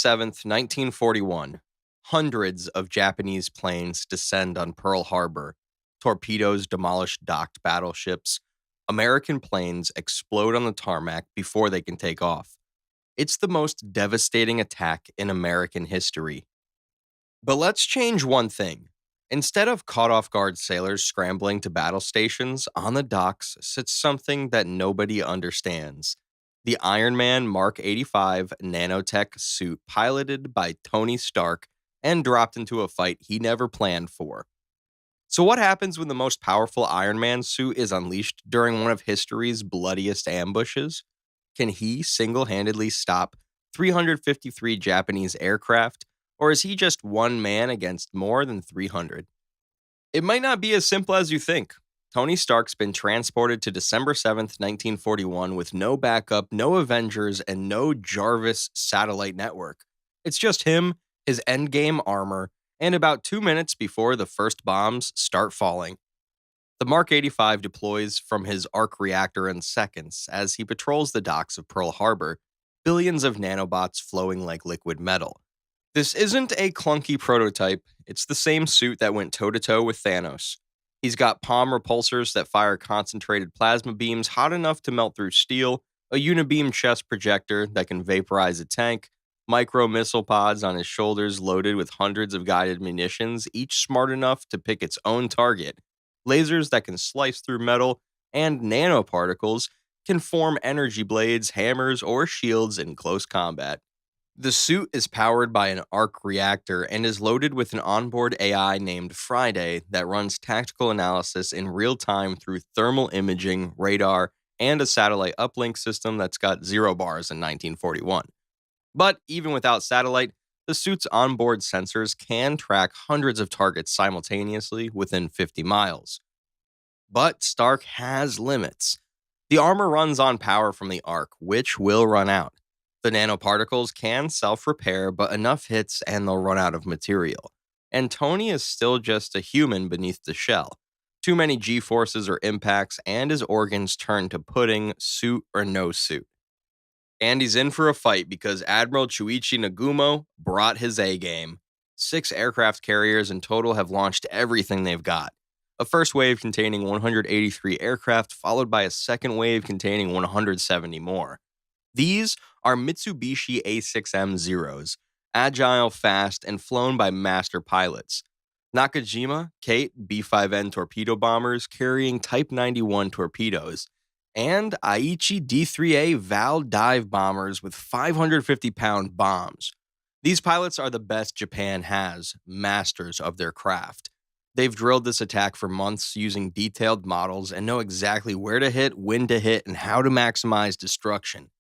7th, 1941, hundreds of Japanese planes descend on Pearl Harbor. Torpedoes demolish docked battleships. American planes explode on the tarmac before they can take off. It's the most devastating attack in American history. But let's change one thing. Instead of caught off guard sailors scrambling to battle stations, on the docks sits something that nobody understands: the Iron Man Mark 85 nanotech suit piloted by Tony Stark and dropped into a fight he never planned for. So, what happens when the most powerful Iron Man suit is unleashed during one of history's bloodiest ambushes? Can he single handedly stop 353 Japanese aircraft, or is he just one man against more than 300? It might not be as simple as you think. Tony Stark's been transported to December 7th, 1941 with no backup, no Avengers, and no Jarvis satellite network. It's just him, his endgame armor, and about 2 minutes before the first bombs start falling. The Mark 85 deploys from his arc reactor in seconds as he patrols the docks of Pearl Harbor, billions of nanobots flowing like liquid metal. This isn't a clunky prototype, it's the same suit that went toe-to-toe with Thanos. He's got palm repulsors that fire concentrated plasma beams hot enough to melt through steel, a unibeam chest projector that can vaporize a tank, micro missile pods on his shoulders loaded with hundreds of guided munitions, each smart enough to pick its own target, lasers that can slice through metal, and nanoparticles can form energy blades, hammers, or shields in close combat. The suit is powered by an arc reactor and is loaded with an onboard AI named Friday that runs tactical analysis in real time through thermal imaging, radar, and a satellite uplink system that's got 0 bars in 1941. But even without satellite, the suit's onboard sensors can track hundreds of targets simultaneously within 50 miles. But Stark has limits. The armor runs on power from the arc, which will run out. The nanoparticles can self-repair, but enough hits and they'll run out of material. And Tony is still just a human beneath the shell. Too many G-forces or impacts, and his organs turn to pudding, suit or no suit. And he's in for a fight because Admiral Chuichi Nagumo brought his A-game. 6 aircraft carriers in total have launched everything they've got. A first wave containing 183 aircraft, followed by a second wave containing 170 more. These are Mitsubishi A6M Zeros, agile, fast, and flown by master pilots. Nakajima, Kate, B-5N torpedo bombers carrying Type 91 torpedoes, and Aichi D-3A Val dive bombers with 550-pound bombs. These pilots are the best Japan has, masters of their craft. They've drilled this attack for months using detailed models and know exactly where to hit, when to hit, and how to maximize destruction.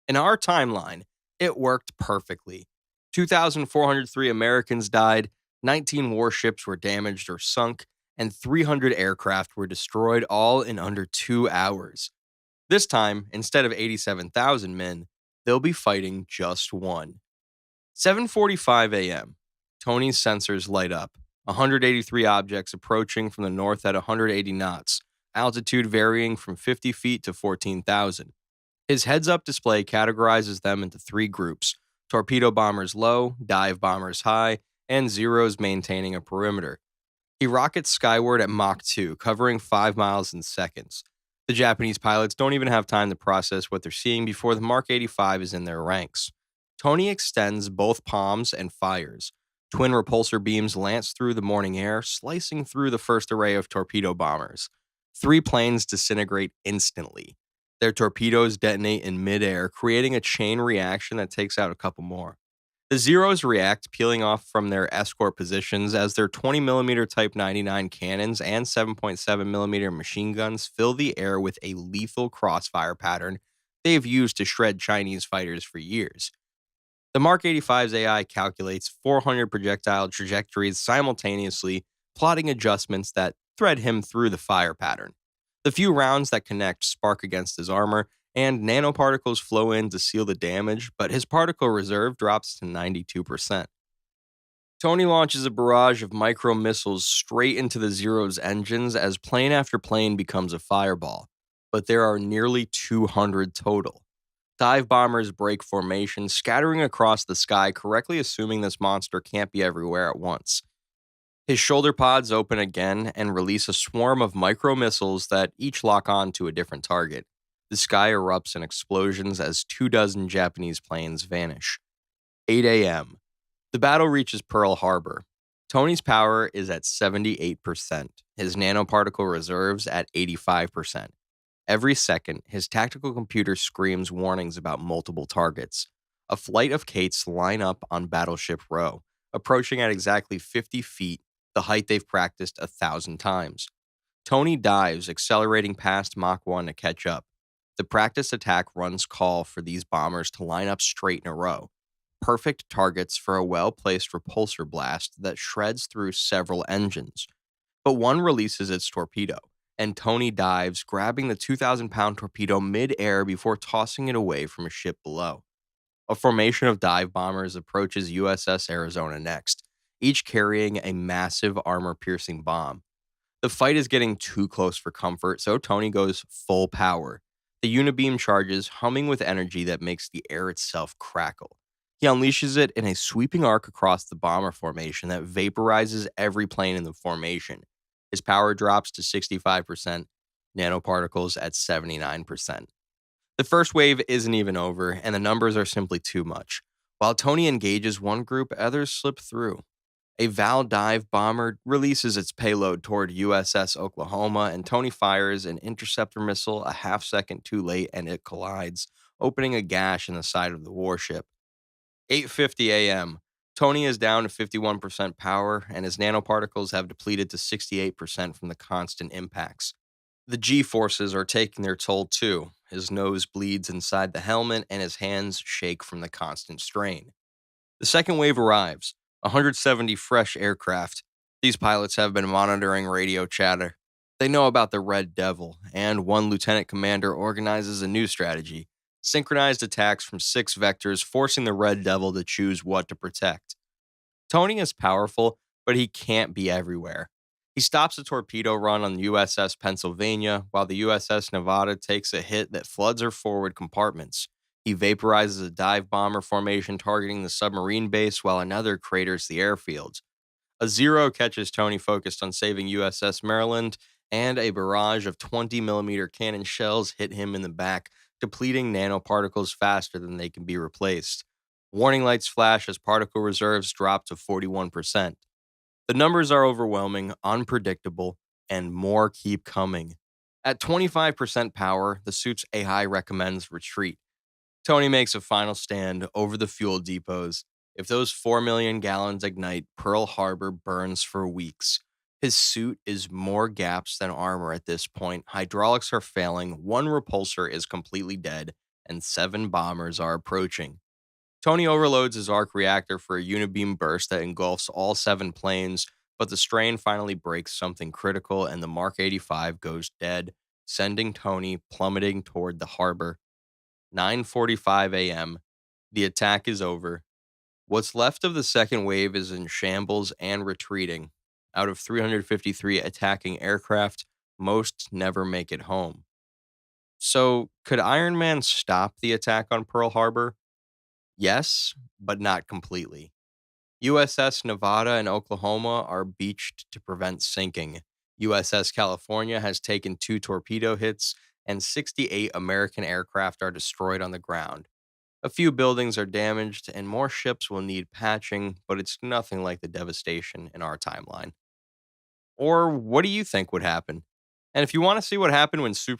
In our timeline, it worked perfectly. 2,403 Americans died, 19 warships were damaged or sunk, and 300 aircraft were destroyed, all in under 2 hours. This time, instead of 87,000 men, they'll be fighting just one. 7:45 a.m. Tony's sensors light up. 183 objects approaching from the north at 180 knots, altitude varying from 50 feet to 14,000. His heads-up display categorizes them into 3 groups: torpedo bombers low, dive bombers high, and Zeros maintaining a perimeter. He rockets skyward at Mach 2, covering 5 miles in seconds. The Japanese pilots don't even have time to process what they're seeing before the Mark 85 is in their ranks. Tony extends both palms and fires. Twin repulsor beams lance through the morning air, slicing through the first array of torpedo bombers. 3 planes disintegrate instantly. Their torpedoes detonate in midair, creating a chain reaction that takes out a couple more. The Zeros react, peeling off from their escort positions as their 20mm Type 99 cannons and 7.7mm machine guns fill the air with a lethal crossfire pattern they've used to shred Chinese fighters for years. The Mark 85's AI calculates 400 projectile trajectories simultaneously, plotting adjustments that thread him through the fire pattern. The few rounds that connect spark against his armor, and nanoparticles flow in to seal the damage, but his particle reserve drops to 92%. Tony launches a barrage of micro missiles straight into the Zero's engines as plane after plane becomes a fireball, but there are nearly 200 total. Dive bombers break formation, scattering across the sky, correctly assuming this monster can't be everywhere at once. His shoulder pods open again and release a swarm of micro missiles that each lock on to a different target. The sky erupts in explosions as 24 Japanese planes vanish. 8 a.m. The battle reaches Pearl Harbor. Tony's power is at 78%, his nanoparticle reserves at 85%. Every second, his tactical computer screams warnings about multiple targets. A flight of Kates line up on Battleship Row, approaching at exactly 50 feet, the height they've practiced 1,000 times. Tony dives, accelerating past Mach 1 to catch up. The practice attack runs call for these bombers to line up straight in a row. Perfect targets for a well-placed repulsor blast that shreds through several engines. But one releases its torpedo, and Tony dives, grabbing the 2,000-pound torpedo mid-air before tossing it away from a ship below. A formation of dive bombers approaches USS Arizona next, each carrying a massive armor-piercing bomb. The fight is getting too close for comfort, so Tony goes full power. The unibeam charges, humming with energy that makes the air itself crackle. He unleashes it in a sweeping arc across the bomber formation that vaporizes every plane in the formation. His power drops to 65%, nanoparticles at 79%. The first wave isn't even over, and the numbers are simply too much. While Tony engages one group, others slip through. A Val dive bomber releases its payload toward USS Oklahoma, and Tony fires an interceptor missile a half second too late, and it collides, opening a gash in the side of the warship. 8:50 a.m. Tony is down to 51% power, and his nanoparticles have depleted to 68% from the constant impacts. The G forces are taking their toll too. His nose bleeds inside the helmet, and his hands shake from the constant strain. The second wave arrives, 170 fresh aircraft. These pilots have been monitoring radio chatter. They know about the Red Devil, and one lieutenant commander organizes a new strategy: synchronized attacks from 6 vectors, forcing the Red Devil to choose what to protect. Tony is powerful, but he can't be everywhere. He stops a torpedo run on USS Pennsylvania, while the USS Nevada takes a hit that floods her forward compartments. He vaporizes a dive bomber formation targeting the submarine base, while another craters the airfields. A Zero catches Tony focused on saving USS Maryland, and a barrage of 20 millimeter cannon shells hit him in the back, depleting nanoparticles faster than they can be replaced. Warning lights flash as particle reserves drop to 41%. The numbers are overwhelming, unpredictable, and more keep coming. At 25% power, the suit's AI recommends retreat. Tony makes a final stand over the fuel depots. If those 4 million gallons ignite, Pearl Harbor burns for weeks. His suit is more gaps than armor at this point. Hydraulics are failing, one repulsor is completely dead, and 7 bombers are approaching. Tony overloads his arc reactor for a unibeam burst that engulfs all 7 planes, but the strain finally breaks something critical and the Mark 85 goes dead, sending Tony plummeting toward the harbor. 9:45 a.m. The attack is over. What's left of the second wave is in shambles and retreating. Out of 353 attacking aircraft, most never make it home. So, could Iron Man stop the attack on Pearl Harbor? Yes, but not completely. USS Nevada and Oklahoma are beached to prevent sinking. USS California has taken 2 torpedo hits, and 68 American aircraft are destroyed on the ground. A few buildings are damaged, and more ships will need patching, but it's nothing like the devastation in our timeline. Or what do you think would happen? And if you want to see what happened when Superman